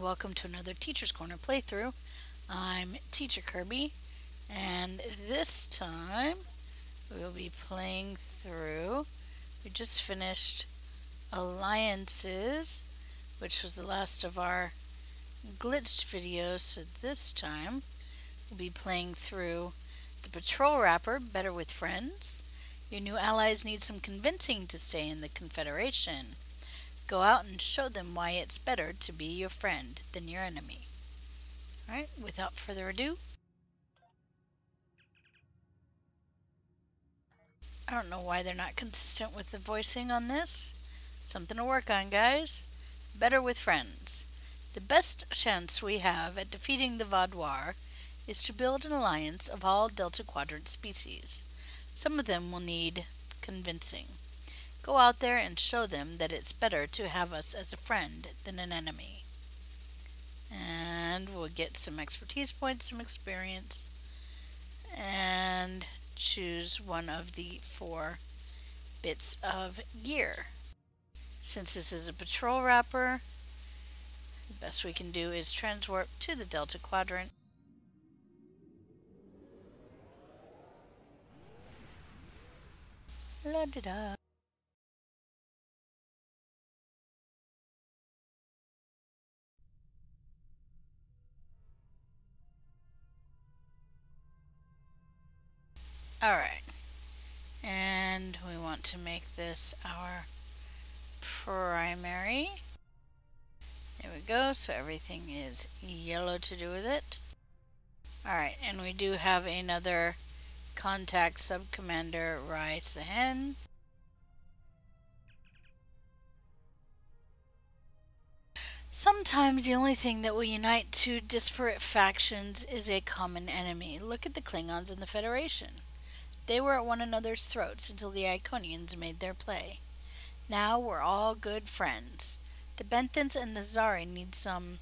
welcome to another Teacher's Corner playthrough. I'm Teacher Kirby, and this time we will be playing through. We just finished Alliances, which was the last of our glitched videos, so this time we'll be playing through the Patrol Wrapper, Better with Friends. Your new allies need some convincing to stay in the Confederation. Go out and show them why it's better to be your friend than your enemy. Alright, without further ado. I don't know why they're not consistent with the voicing on this. Something to work on, guys. Better with friends. The best chance we have at defeating the Vaudoir is to build an alliance of all Delta Quadrant species. Some of them will need convincing. Go out there and show them that it's better to have us as a friend than an enemy. And we'll get some expertise points, some experience, and choose one of the 4 bits of gear. Since this is a patrol wrapper, the best we can do is transwarp to the Delta Quadrant. La-da-da. Alright, and we want to make this our primary. There we go, so everything is yellow to do with it. Alright, and we do have another contact sub-commander, Rice Hen. Sometimes the only thing that will unite two disparate factions is a common enemy. Look at the Klingons in the Federation. They were at one another's throats until the Iconians made their play. Now we're all good friends. The Benthans and the Zari need some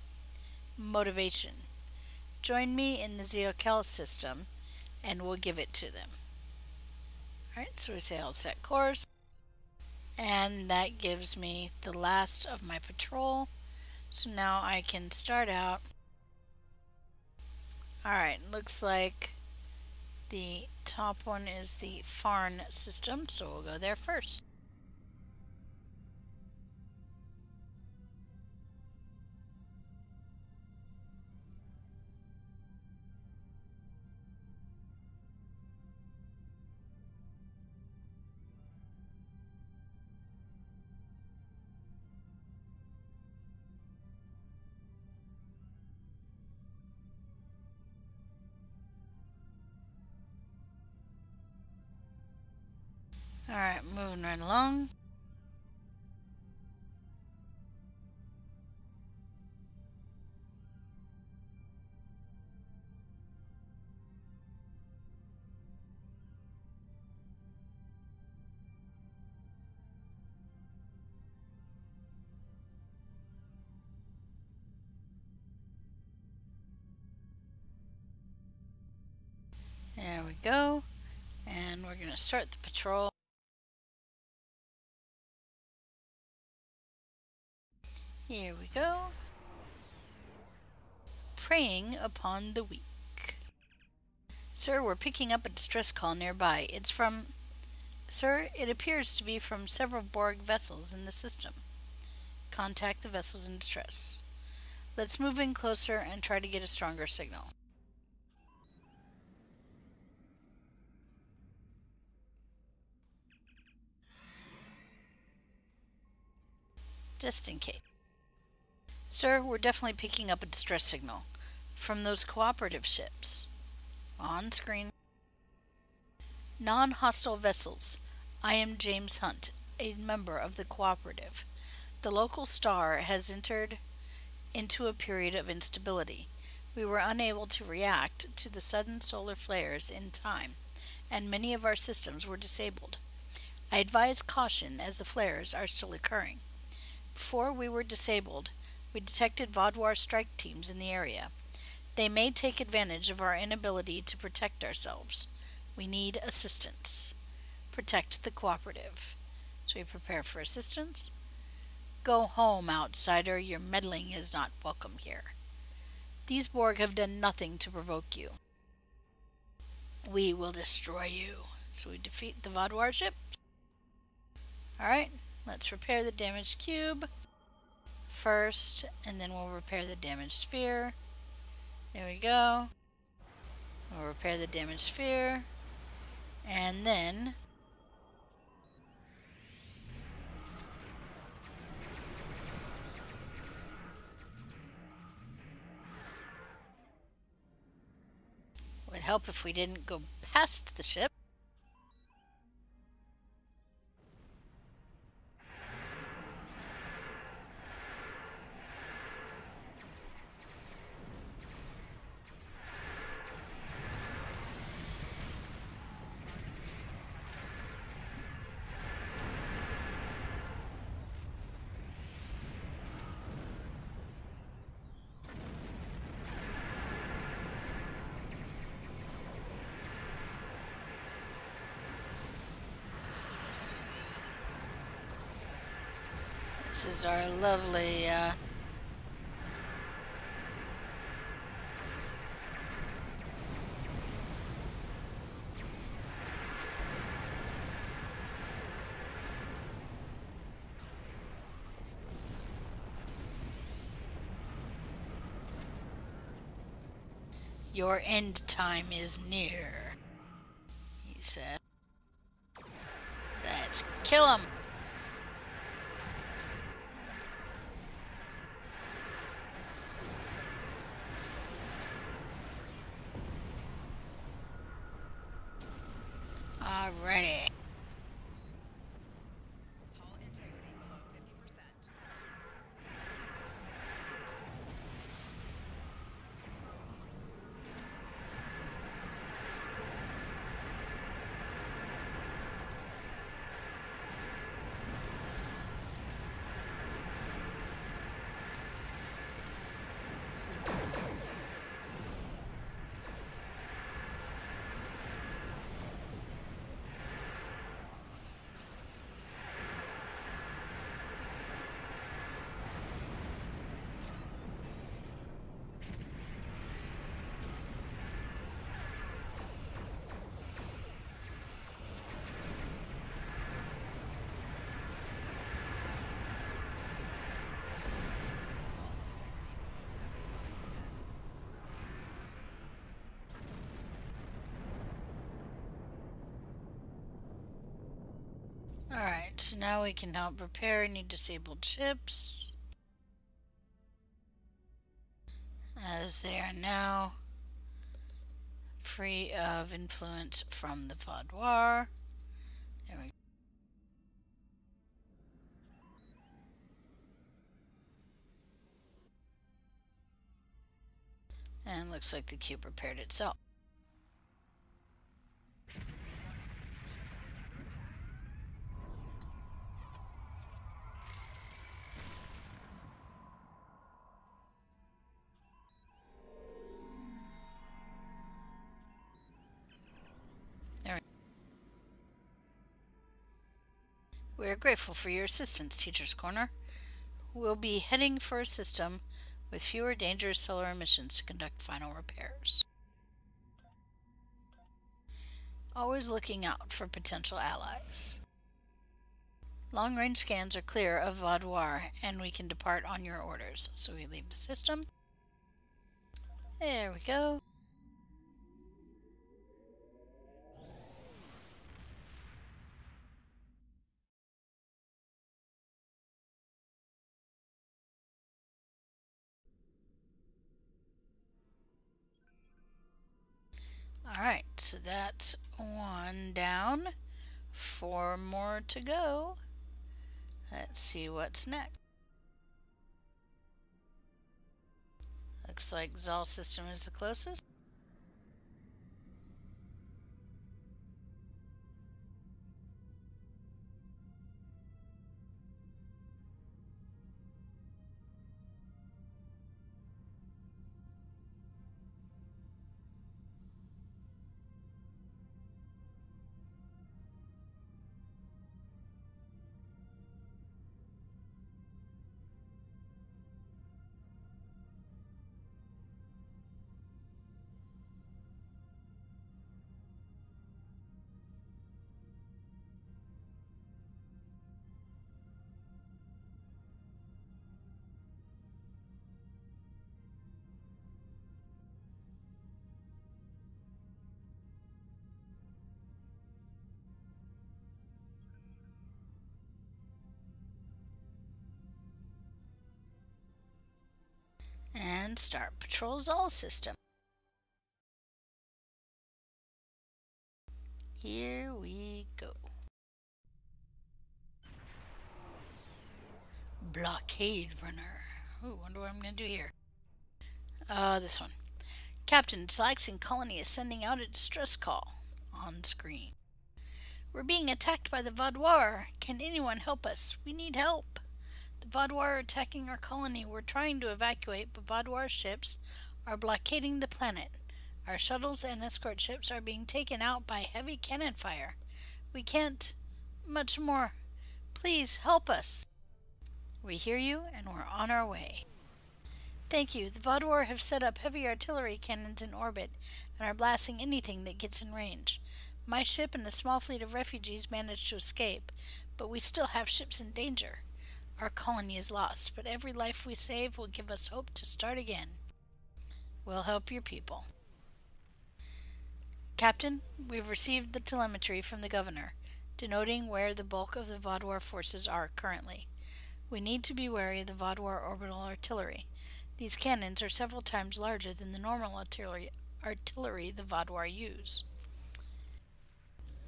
motivation. Join me in the Zeokel system and we'll give it to them. Alright, so we say I'll set course. And that gives me the last of my patrol. So now I can start out. Alright, looks like the top one is the Farn system, so we'll go there first. Alright, moving right along. There we go. And we're going to start the patrol. Here we go. Preying upon the weak. Sir, we're picking up a distress call nearby. It's from... Sir, it appears to be from several Borg vessels in the system. Contact the vessels in distress. Let's move in closer and try to get a stronger signal. Just in case. Sir, we're definitely picking up a distress signal from those cooperative ships. On screen. Non-hostile vessels. I am James Hunt, a member of the cooperative. The local star has entered into a period of instability. We were unable to react to the sudden solar flares in time, and many of our systems were disabled. I advise caution as the flares are still occurring. Before we were disabled, we detected Vaudoir strike teams in the area. They may take advantage of our inability to protect ourselves. We need assistance. Protect the cooperative. So we prepare for assistance. Go home, outsider. Your meddling is not welcome here. These Borg have done nothing to provoke you. We will destroy you. So we defeat the Vodwar ship. Alright, let's repair the damaged cube first, and then we'll repair the damaged sphere. There we go. We'll repair the damaged sphere, and then it would help if we didn't go past the ship. This is our lovely your end time is near, he said. Let's kill him. Alrighty. Alright, so now we can help repair any disabled ships, as they are now free of influence from the Vodwar. There we go. And looks like the cube repaired itself. We are grateful for your assistance, Teacher's Corner. We'll be heading for a system with fewer dangerous solar emissions to conduct final repairs. Always looking out for potential allies. Long-range scans are clear of Vodwar, and we can depart on your orders. So we leave the system. There we go. Alright, so that's one down. 4 more to go. Let's see what's next. Looks like Zal system is the closest. and start Patrol's all system. Here we go. Blockade runner. Ooh, wonder what I'm gonna do here. This one. Captain, Salaxian colony is sending out a distress call. On screen. We're being attacked by the Vaudois. Can anyone help us? We need help. The Vaudois are attacking our colony. We're trying to evacuate, but Vaudois ships are blockading the planet. Our shuttles and escort ships are being taken out by heavy cannon fire. We can't much more. Please help us. We hear you, and we're on our way. Thank you. The Vaudois have set up heavy artillery cannons in orbit and are blasting anything that gets in range. My ship and a small fleet of refugees managed to escape, but we still have ships in danger. Our colony is lost, but every life we save will give us hope to start again. We'll help your people. Captain, we've received the telemetry from the governor, denoting where the bulk of the Vaudois forces are currently. We need to be wary of the Vaudois orbital artillery. These cannons are several times larger than the normal artillery the Vaudois use.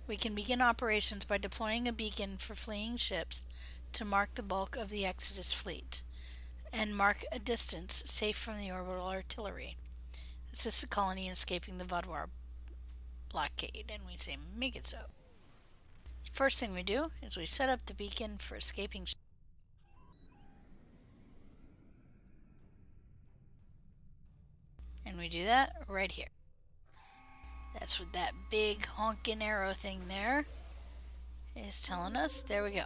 We can begin operations by deploying a beacon for fleeing ships to mark the bulk of the Exodus fleet, and mark a distance safe from the orbital artillery. Assist the colony in escaping the Vaudois blockade, and we say make it so. First thing we do is we set up the beacon for escaping ships. And we do that right here. That's what that big honking arrow thing there is telling us. There we go.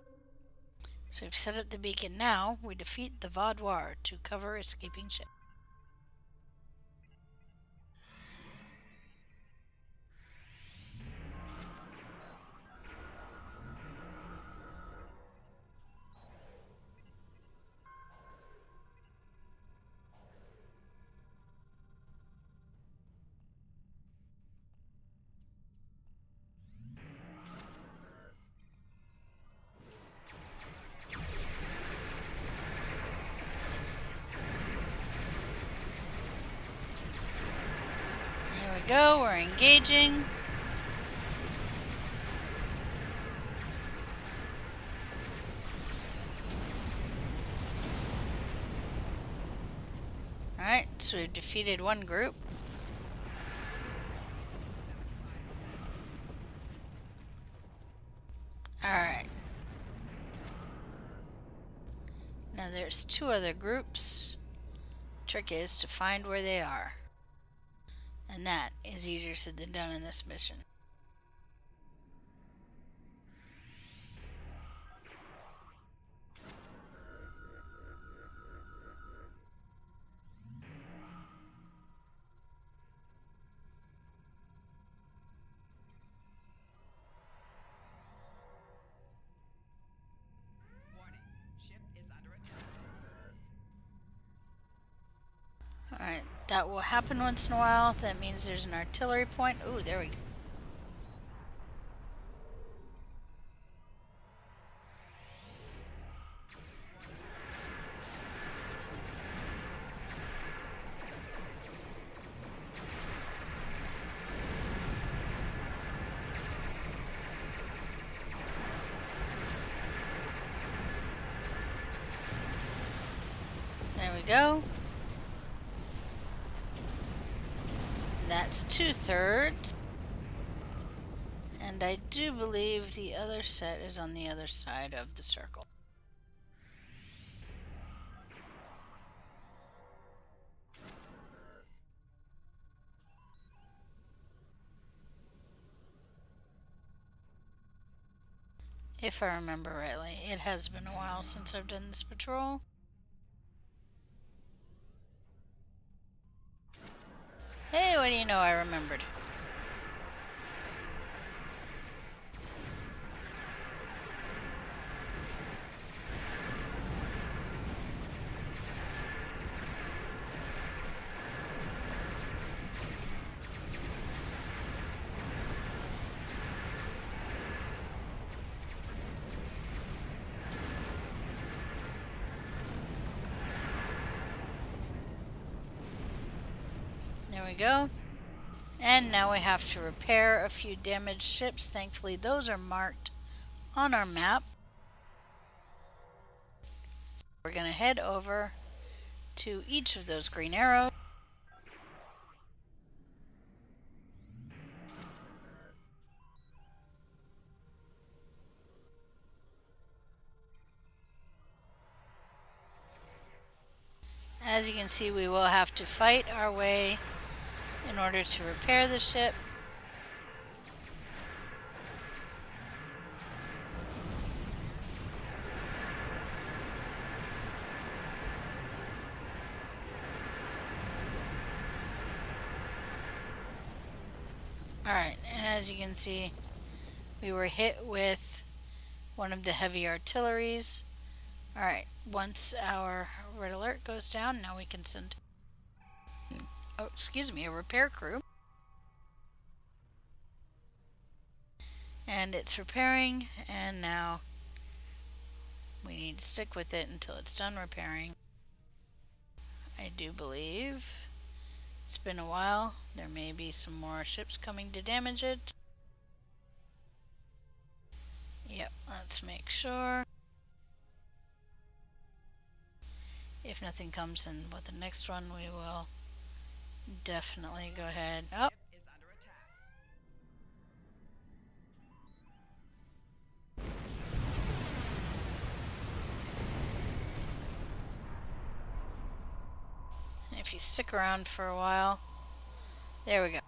So we've set up the beacon. Now we defeat the Vaudois to cover escaping ships. Go, we're engaging. Alright, so we've defeated one group. Alright. Now there's two other groups. Trick is to find where they are. And that is easier said than done in this mission. Warning, ship is under attack. Alright, that will happen once in a while. That means there's an artillery point. Ooh, there we go. There we go. That's 2/3. And I do believe the other set is on the other side of the circle. If I remember rightly. It has been a while since I've done this patrol. Hey, what do you know, I remembered. There we go. And now we have to repair a few damaged ships. Thankfully, those are marked on our map. So we're going to head over to each of those green arrows. As you can see, we will have to fight our way in order to repair the ship. Alright, and as you can see, we were hit with one of the heavy artilleries. Alright, once our red alert goes down, now we can send, a repair crew. And it's repairing, and now we need to stick with it until it's done repairing. I do believe it's been a while. There may be some more ships coming to damage it. Yep, let's make sure. If nothing comes in with the next one, we will definitely go ahead. Oh. Ship is under attack. And if you stick around for a while, there we go.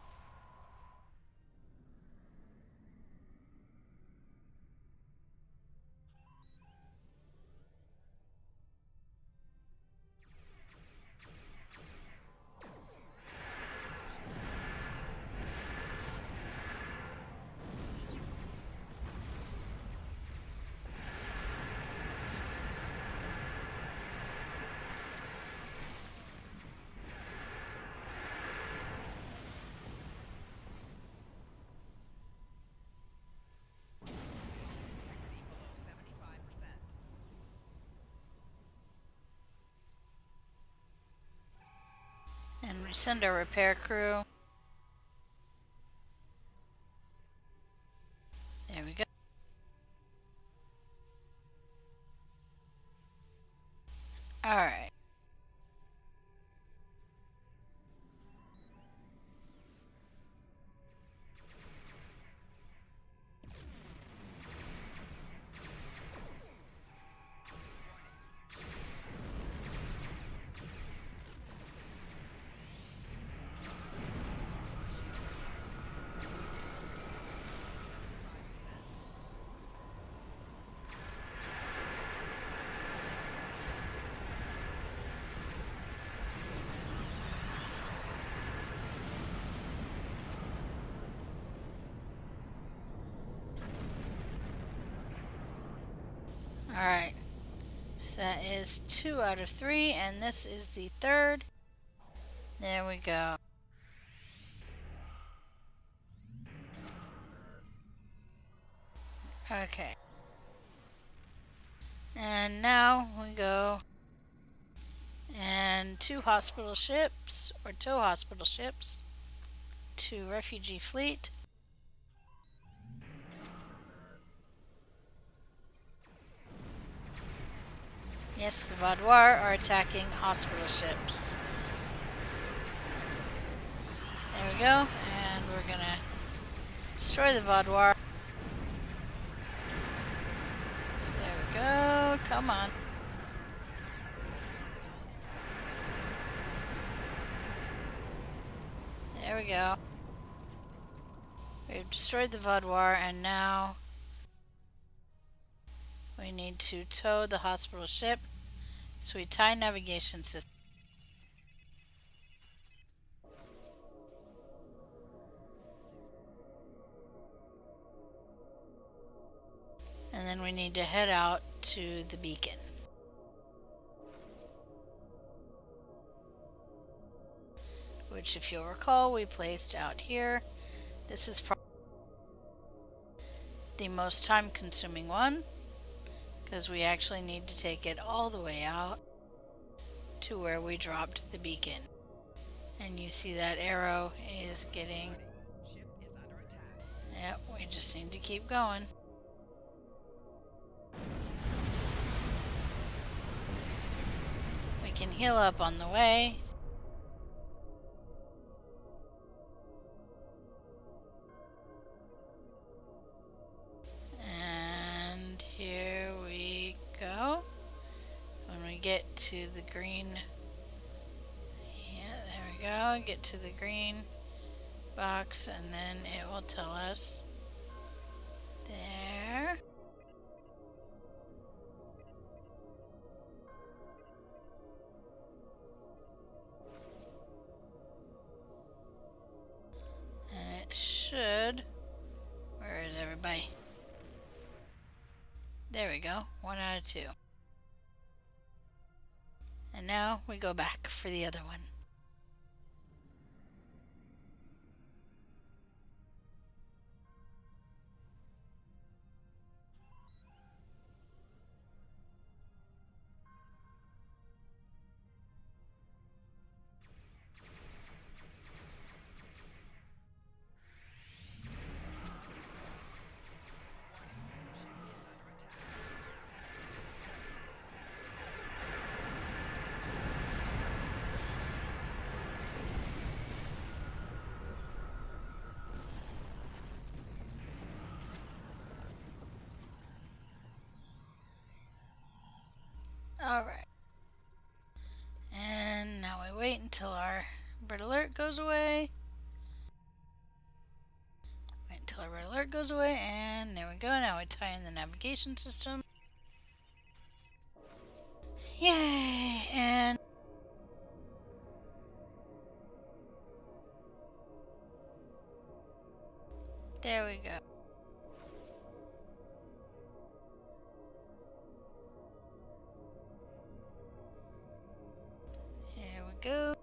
Integrity below 75%. And we send our repair crew. There we go. Alright. Alright, so that is 2 out of 3, and this is the third. There we go. Okay. And now we go and 2 hospital ships, or tow hospital ships, to refugee fleet. Yes, the Vaudois are attacking hospital ships. There we go, and we're gonna destroy the Vaudois. There we go, come on. There we go. We've destroyed the Vaudois, and now we need to tow the hospital ship. So we tie navigation system. And then we need to head out to the beacon. Which, if you'll recall, we placed out here. This is probably the most time-consuming one, because we actually need to take it all the way out to where we dropped the beacon. And you see that arrow is getting... Ship is under attack. Yep, we just need to keep going. We can heal up on the way. And here we go. When we get to the green... Yeah, there we go. Get to the green box and then it will tell us. There. And it should... Where is everybody? There we go. 1 out of 2. And now we go back for the other one. Alright. And now we wait until our red alert goes away. Wait until our red alert goes away, and there we go. Now we tie in the navigation system. Yay! And there we go. Here we go.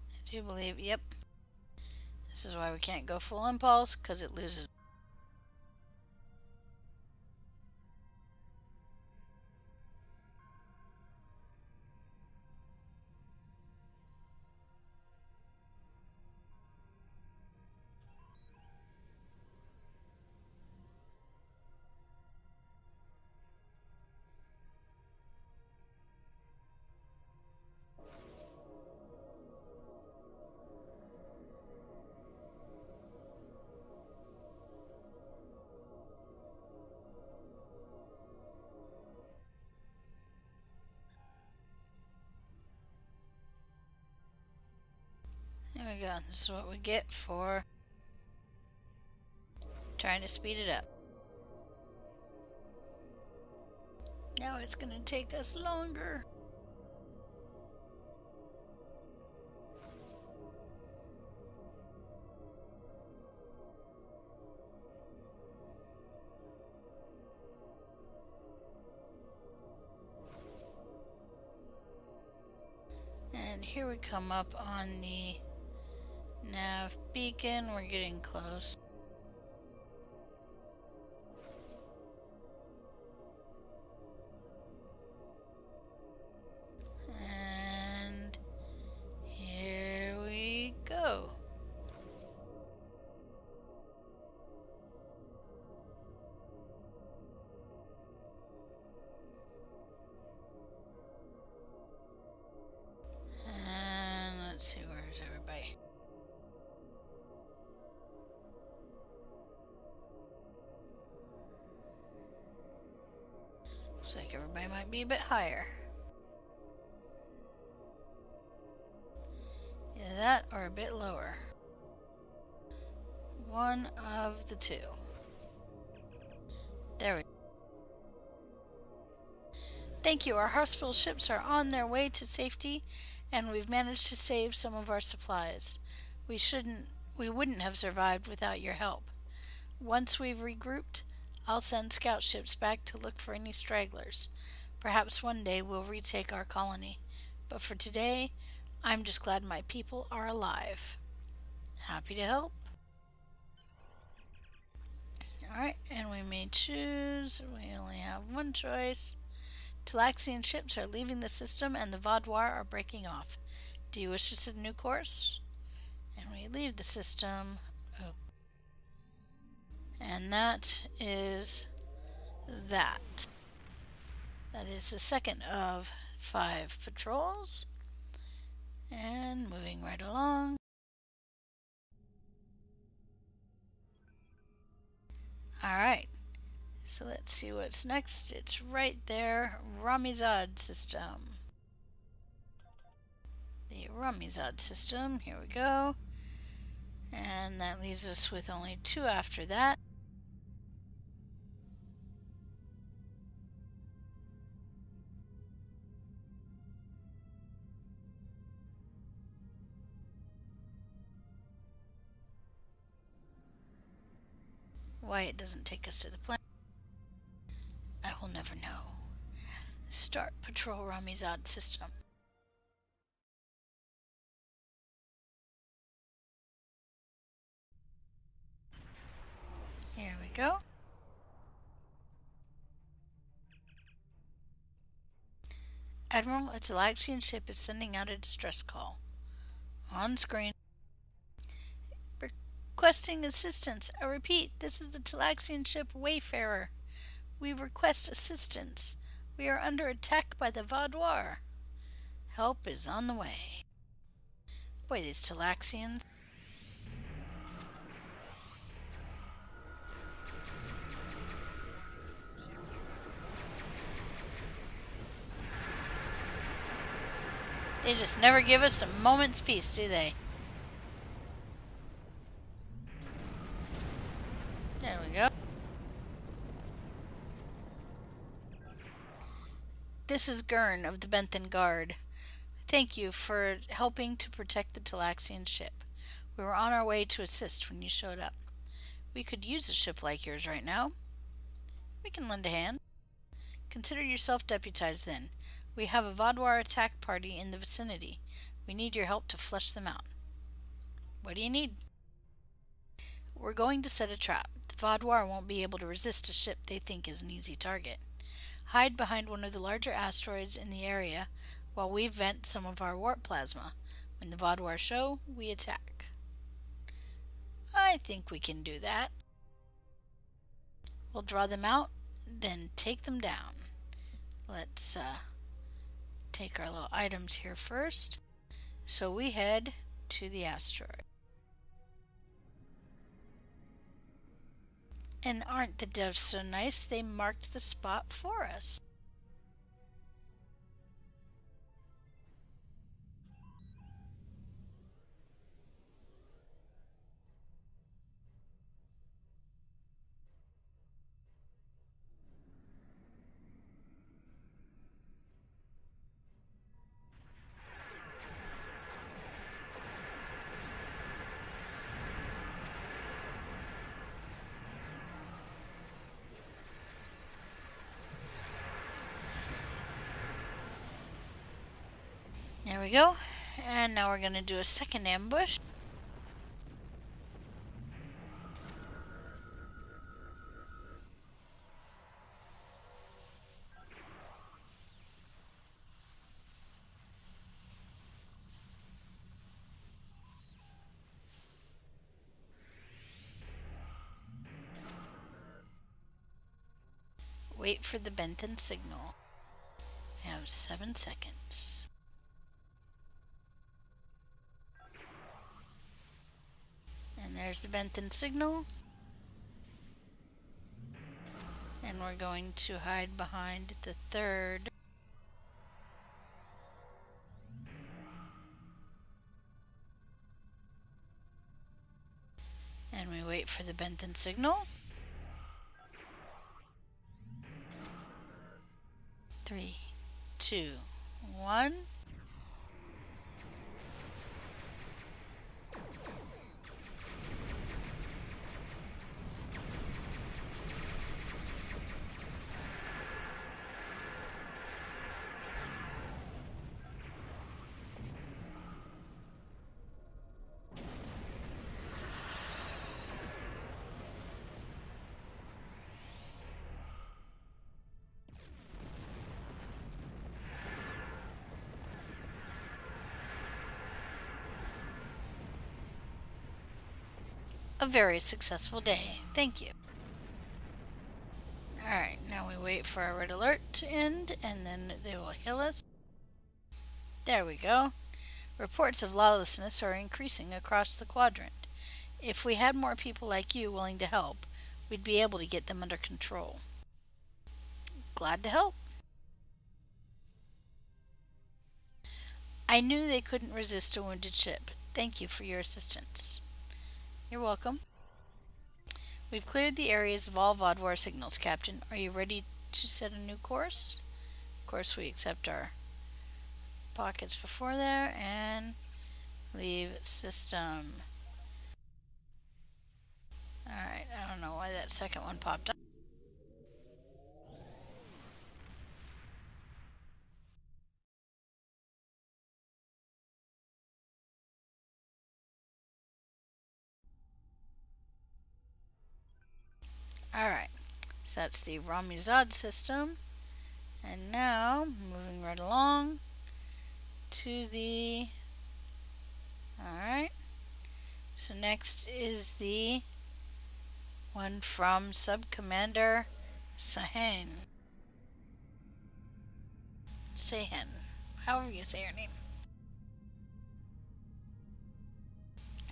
I do believe, yep. This is why we can't go full impulse, because it loses. There we go. This is what we get for trying to speed it up. Now it's going to take us longer. And here we come up on the nav beacon. We're getting close. And here we go. And let's see, where's everybody? Looks like everybody might be a bit higher. Either that or a bit lower. One of the two. There we go. Thank you. Our hospital ships are on their way to safety, and we've managed to save some of our supplies. We wouldn't have survived without your help. Once we've regrouped, I'll send scout ships back to look for any stragglers. Perhaps one day we'll retake our colony. But for today, I'm just glad my people are alive. Happy to help. Alright, and we may choose. We only have one choice. Talaxian ships are leaving the system and the Vaudois are breaking off. Do you wish to set a new course? And we leave the system. Oh. And that is that. That is the second of 5 patrols. And moving right along. Alright, so let's see what's next. It's right there, Ramizad system. The Ramizad system, here we go. And that leaves us with only 2 after that. Why it doesn't take us to the planet, I will never know. Start Patrol Ramizad system. Here we go. Admiral, a Talaxian ship is sending out a distress call. On screen. Requesting assistance. I repeat, this is the Talaxian ship Wayfarer. We request assistance. We are under attack by the Vaudois. Help is on the way. Boy, these Talaxians. They just never give us a moment's peace, do they? There we go. This is Gurn of the Benthan Guard. Thank you for helping to protect the Talaxian ship. We were on our way to assist when you showed up. We could use a ship like yours right now. We can lend a hand. Consider yourself deputized then. We have a Vaudois attack party in the vicinity. We need your help to flush them out. What do you need? We're going to set a trap. The Vaudois won't be able to resist a ship they think is an easy target. Hide behind one of the larger asteroids in the area while we vent some of our warp plasma. When the Vaudois show, we attack. I think we can do that. We'll draw them out, then take them down. Let's take our little items here first. So we head to the asteroid. And aren't the devs so nice? They marked the spot for us. There we go. And now we're going to do a second ambush. Wait for the Benthan signal. We have 7 seconds. And there's the Benthan signal. And we're going to hide behind the third. And we wait for the Benthan signal. 3, 2, 1. a very successful day. Thank you. Alright, now we wait for our red alert to end, and then they will heal us. There we go. Reports of lawlessness are increasing across the quadrant. If we had more people like you willing to help, we'd be able to get them under control. Glad to help. I knew they couldn't resist a wounded ship. Thank you for your assistance. You're welcome. We've cleared the areas of all Vodwar signals, Captain. Are you ready to set a new course? Of course, we accept our pockets before there and leave system. Alright, I don't know why that second one popped up. Alright, so that's the Ramuzad system. And now, moving right along to the... Alright, so next is the one from Sub-Commander Sahan. Sahan, however you say her name.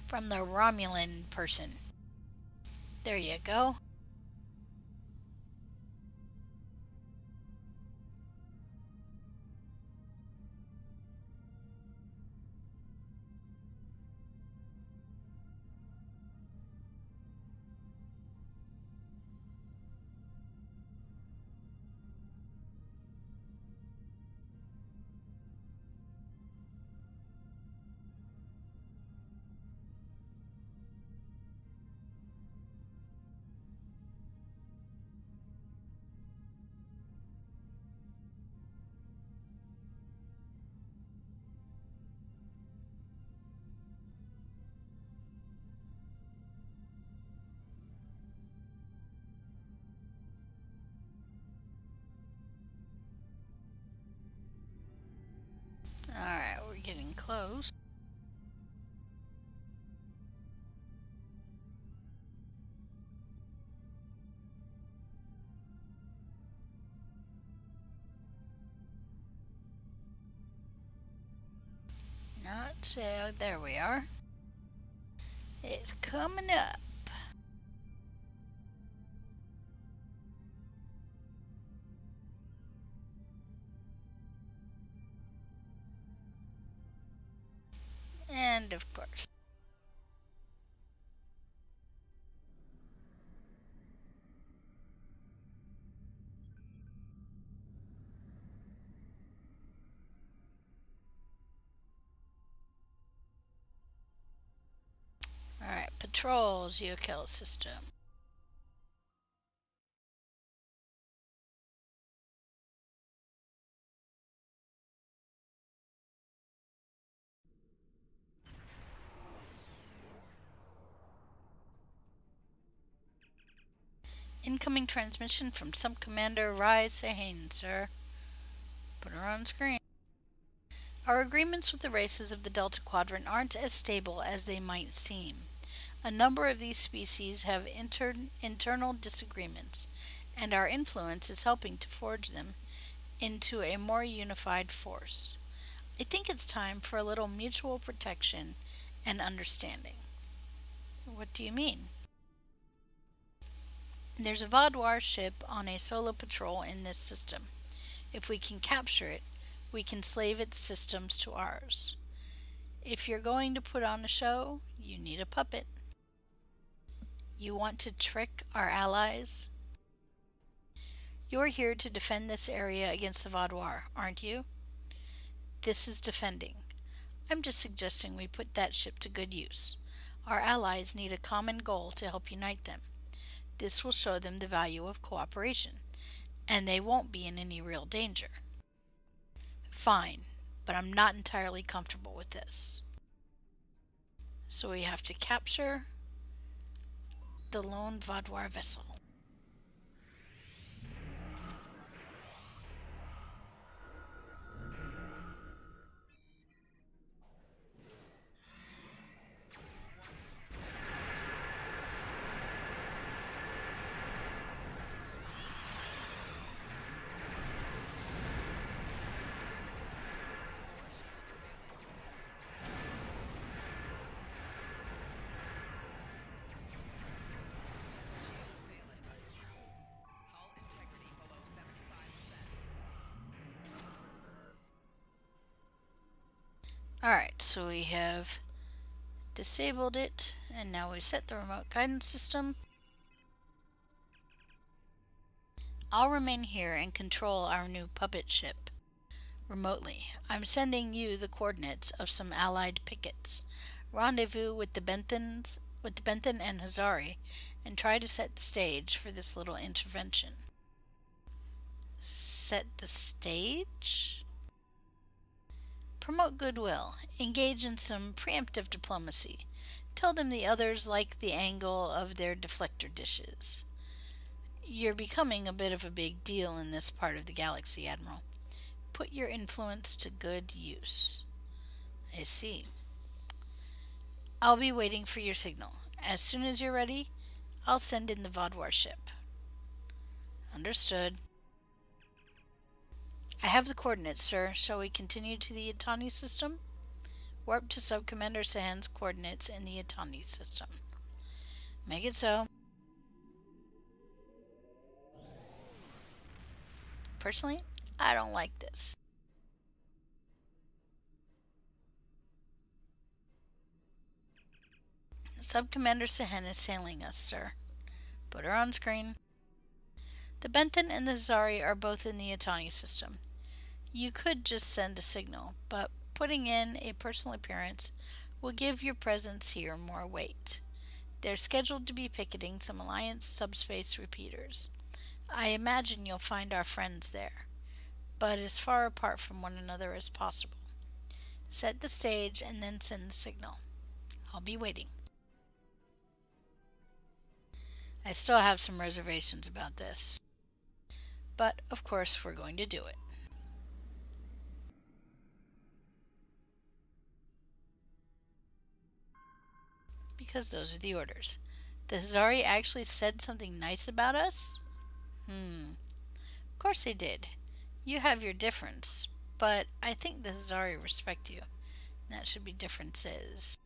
From the Romulan person. There you go. Alright, we're getting close. Not so. There we are. It's coming up. And of course. Alright, patrols, Yokel system. Incoming transmission from Sub-Commander Rise Sahane, sir. Put her on screen. Our agreements with the races of the Delta Quadrant aren't as stable as they might seem. A number of these species have internal disagreements, and our influence is helping to forge them into a more unified force. I think it's time for a little mutual protection and understanding. What do you mean? There's a Vodwar ship on a solo patrol in this system. If we can capture it, we can slave its systems to ours. If you're going to put on a show, you need a puppet. You want to trick our allies? You're here to defend this area against the Vodwar, aren't you? This is defending. I'm just suggesting we put that ship to good use. Our allies need a common goal to help unite them. This will show them the value of cooperation, and they won't be in any real danger. Fine, but I'm not entirely comfortable with this. So we have to capture the lone Vodwar vessel. Alright, so we have disabled it, and now we set the remote guidance system. I'll remain here and control our new puppet ship remotely. I'm sending you the coordinates of some allied pickets. Rendezvous with the Bentham and Hazari, and try to set the stage for this little intervention. Set the stage? Promote goodwill. Engage in some preemptive diplomacy. Tell them the others like the angle of their deflector dishes. You're becoming a bit of a big deal in this part of the galaxy, Admiral. Put your influence to good use. I see. I'll be waiting for your signal. As soon as you're ready, I'll send in the Vodwar ship. Understood. I have the coordinates, sir. Shall we continue to the Itani system? Warp to Subcommander Sahan's coordinates in the Itani system. Make it so. Personally, I don't like this. Subcommander Sahan is sailing us, sir. Put her on screen. The Bentham and the Zari are both in the Itani system. You could just send a signal, but putting in a personal appearance will give your presence here more weight. They're scheduled to be picketing some Alliance subspace repeaters. I imagine you'll find our friends there, but as far apart from one another as possible. Set the stage and then send the signal. I'll be waiting. I still have some reservations about this, but of course we're going to do it. Because those are the orders. The Hazari actually said something nice about us? Of course they did. You have your difference, but I think the Hazari respect you. That should be differences.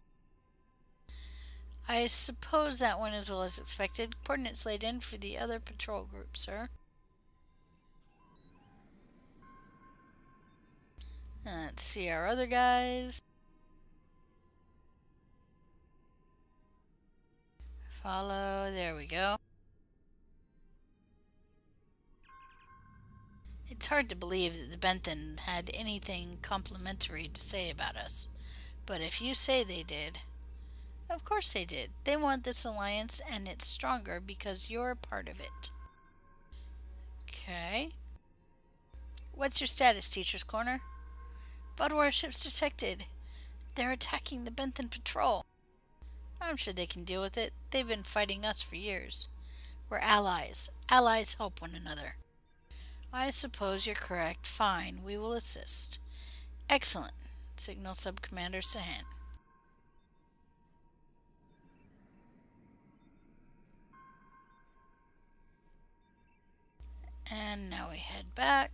I suppose that went as well as expected. Coordinates laid in for the other patrol group, sir. Let's see our other guys. Follow, there we go. It's hard to believe that the Bentham had anything complimentary to say about us. But if you say they did, of course they did. They want this alliance, and it's stronger because you're a part of it. Okay. What's your status, Teacher's Corner? Vodwar ships detected. They're attacking the Bentham patrol. I'm sure they can deal with it. They've been fighting us for years. We're allies. Allies help one another. I suppose you're correct. Fine, we will assist. Excellent. Signal Subcommander Sahan. And now we head back.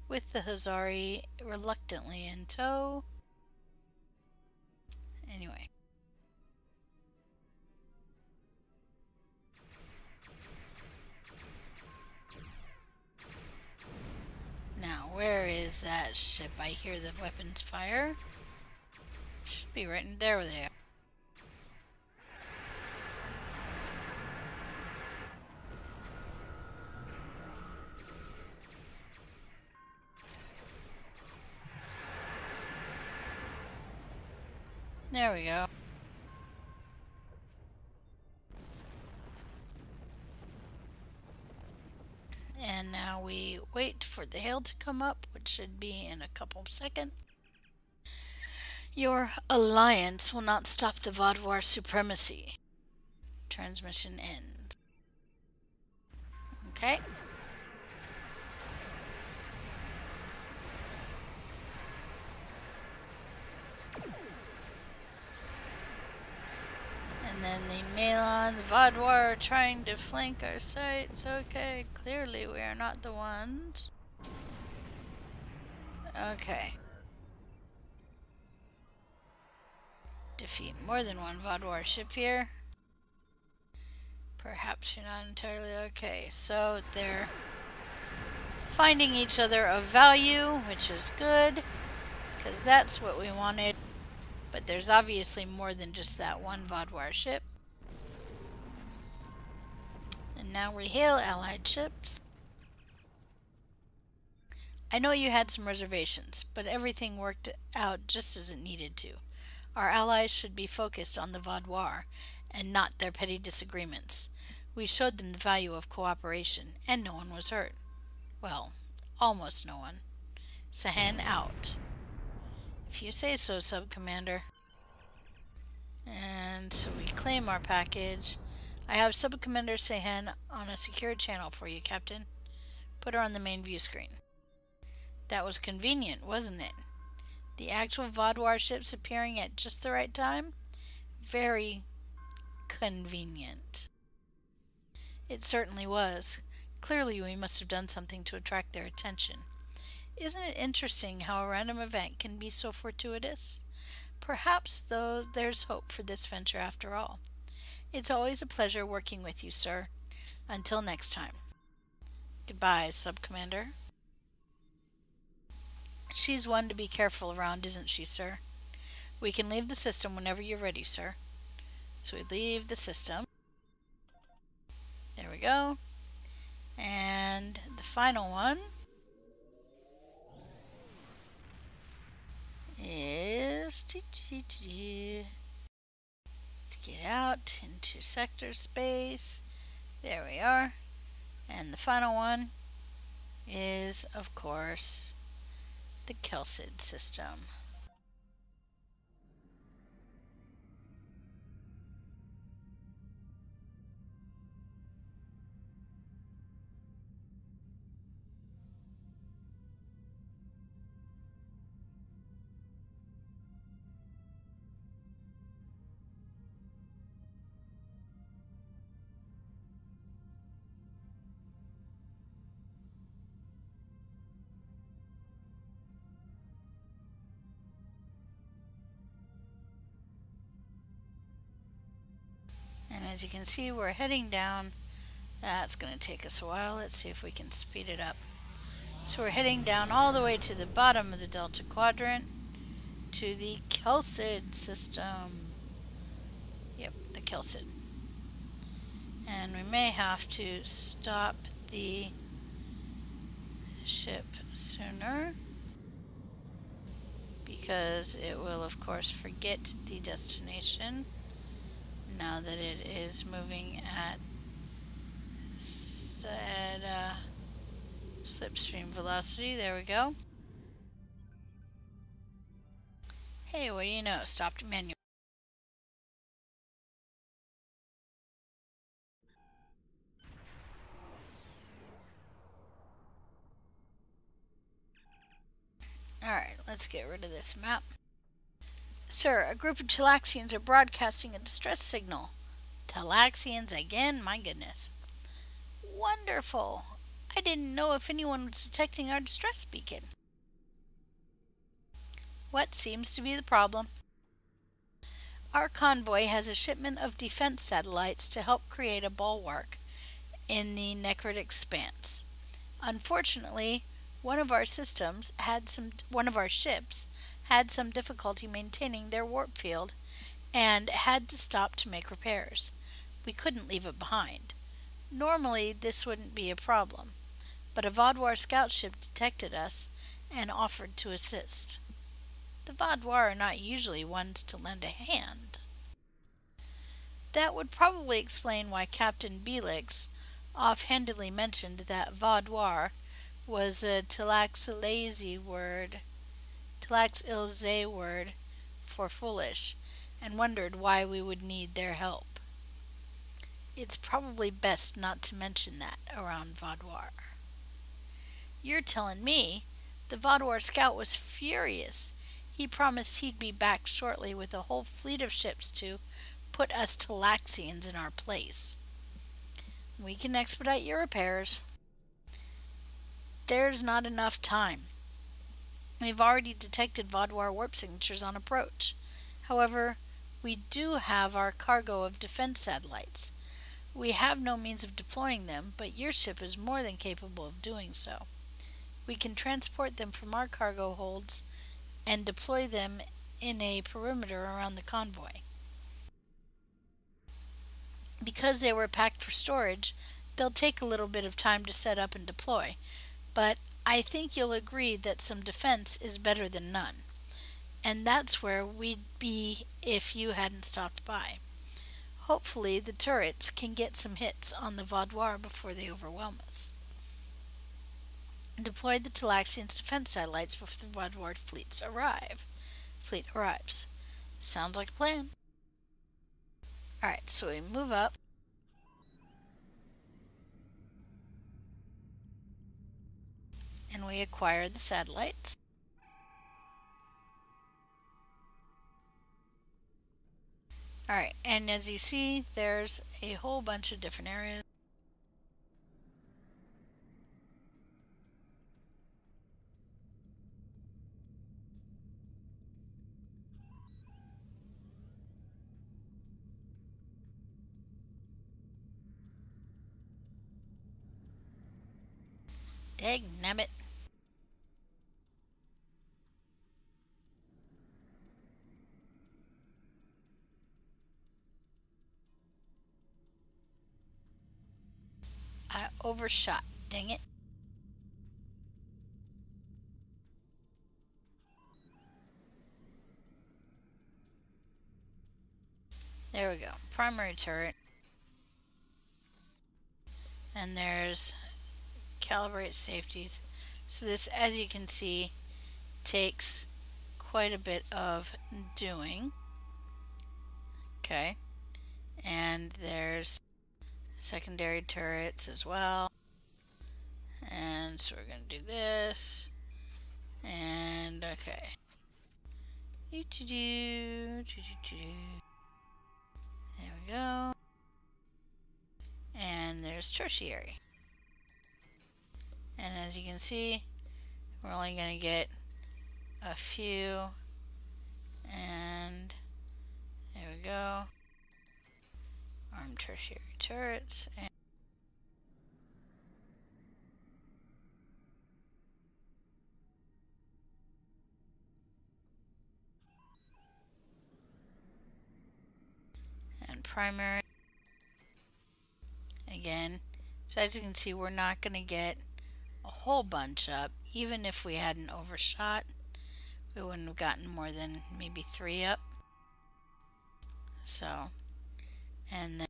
With the Hazari reluctantly in tow. Anyway. Now, where is that ship? I hear the weapons fire. Should be right in there they are. There we go. And now we wait for the hail to come up, which should be in a couple of seconds. Your alliance will not stop the Vodwar supremacy. Transmission ends. Okay. And then the Malon, the Vodwar are trying to flank our sites. Okay, clearly we are not the ones. Okay. Defeat more than one Vodwar ship here. Perhaps you're not entirely okay. So they're finding each other of value, which is good, because that's what we wanted. But there's obviously more than just that one Vodwar ship. And now we hail allied ships. I know you had some reservations, but everything worked out just as it needed to. Our allies should be focused on the Vodwar and not their petty disagreements. We showed them the value of cooperation, and no one was hurt. Well, almost no one. Sahan out. If you say so, Sub-Commander. And so we claim our package. I have Sub-Commander Sahan on a secure channel for you, Captain. Put her on the main view screen. That was convenient, wasn't it? The actual Vodwar ships appearing at just the right time? Very convenient. It certainly was. Clearly we must have done something to attract their attention. Isn't it interesting how a random event can be so fortuitous? Perhaps, though, there's hope for this venture after all. It's always a pleasure working with you, sir. Until next time. Goodbye, Sub-Commander. She's one to be careful around, isn't she, sir? We can leave the system whenever you're ready, sir. So we leave the system. There we go. And the final one is... Let's get out into sector space. There we are. And the final one is, of course, the Kelsid system. And as you can see, we're heading down. That's going to take us a while. Let's see if we can speed it up. So we're heading down all the way to the bottom of the Delta Quadrant to the Kelsid system. Yep, the Kelsid. And we may have to stop the ship sooner because it will, of course, forget the destination now that it is moving at slipstream velocity. There we go. Hey, what do you know? Stopped manual. Alright, let's get rid of this map. Sir, a group of Talaxians are broadcasting a distress signal. Talaxians again? My goodness. Wonderful. I didn't know if anyone was detecting our distress beacon. What seems to be the problem? Our convoy has a shipment of defense satellites to help create a bulwark in the Necrid expanse. Unfortunately, one of our ships had some difficulty maintaining their warp field and had to stop to make repairs. We couldn't leave it behind. Normally, this wouldn't be a problem, but a Vodwar scout ship detected us and offered to assist. The Vodwar are not usually ones to lend a hand. That would probably explain why Captain Belix offhandedly mentioned that Vodwar was a Talaxilese word for foolish, and wondered why we would need their help. It's probably best not to mention that around Vodwar. You're telling me the Vodwar scout was furious. He promised he'd be back shortly with a whole fleet of ships to put us Talaxians in our place. We can expedite your repairs. There's not enough time. We've already detected Vodwar warp signatures on approach. However, we do have our cargo of defense satellites. We have no means of deploying them, but your ship is more than capable of doing so. we can transport them from our cargo holds and deploy them in a perimeter around the convoy. Because they were packed for storage, they'll take a little bit of time to set up and deploy, but I think you'll agree that some defense is better than none. And that's where we'd be if you hadn't stopped by. Hopefully the turrets can get some hits on the Vaudoir before they overwhelm us. Deploy the Talaxian's defense satellites before the Vaudoir fleet arrives. Sounds like a plan. Alright, so we move up. And we acquire the satellites. Alright, and as you see, there's a whole bunch of different areas. Dagnabbit. I overshot. Dang it. There we go. Primary turret. And there's calibrate safeties. So this, as you can see, takes quite a bit of doing. Okay. And there's secondary turrets as well. And so we're going to do this. And okay. There we go. And there's tertiary. And as you can see, we're only going to get a few. And there we go. Armed tertiary turrets. And primary. Again, so as you can see, we're not going to get a whole bunch up. Even if we hadn't overshot, we wouldn't have gotten more than maybe 3 up. So, and then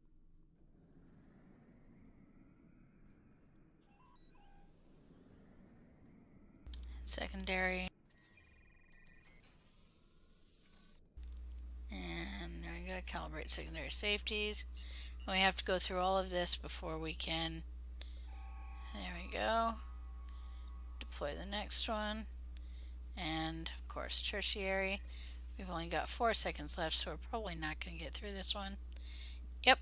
secondary. And there we go, calibrate secondary safeties. And we have to go through all of this before we can, there we go, deploy the next one. And of course tertiary. We've only got 4 seconds left, so we're probably not going to get through this one. Yep.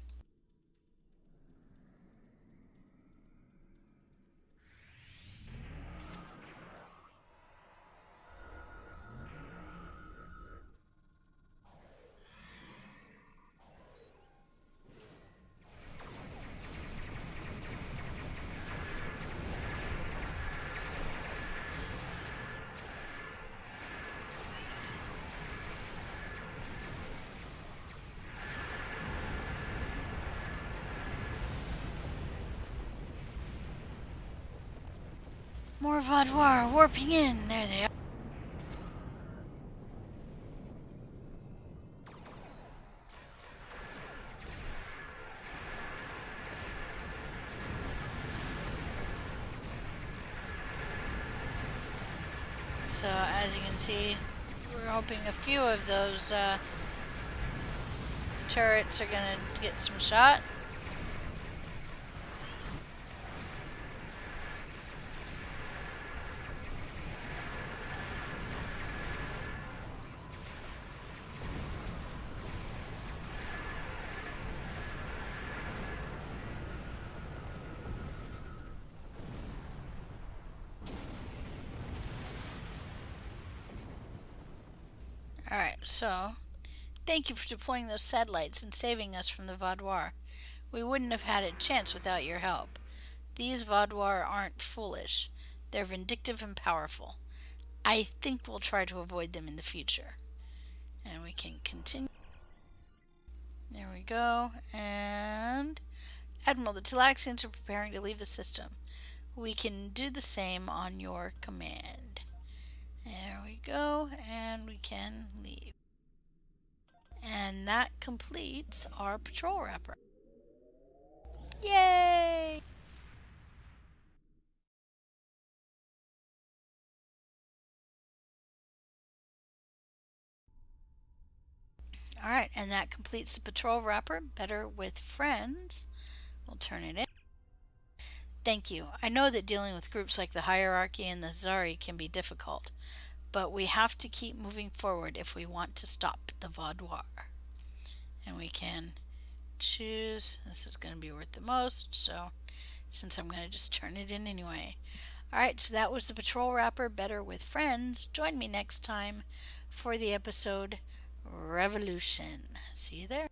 More Vaudoir warping in. There they are. So as you can see, we're hoping a few of those turrets are going to get some shot. Alright, so thank you for deploying those satellites and saving us from the Vaudoir. We wouldn't have had a chance without your help. These Vaudoir aren't foolish. They're vindictive and powerful. I think we'll try to avoid them in the future. And we can continue. There we go. And Admiral, the Talaxians are preparing to leave the system. We can do the same on your command. There we go, and we can leave. And that completes our patrol wrapper. Yay! Alright, and that completes the patrol wrapper. Better with friends. We'll turn it in. Thank you. I know that dealing with groups like the Hierarchy and the Zari can be difficult, but we have to keep moving forward if we want to stop the Vaudoir. And we can choose, this is going to be worth the most, so since I'm going to just turn it in anyway. Alright, so that was the patrol wrapper, Better with Friends. Join me next time for the episode Revolution. See you there.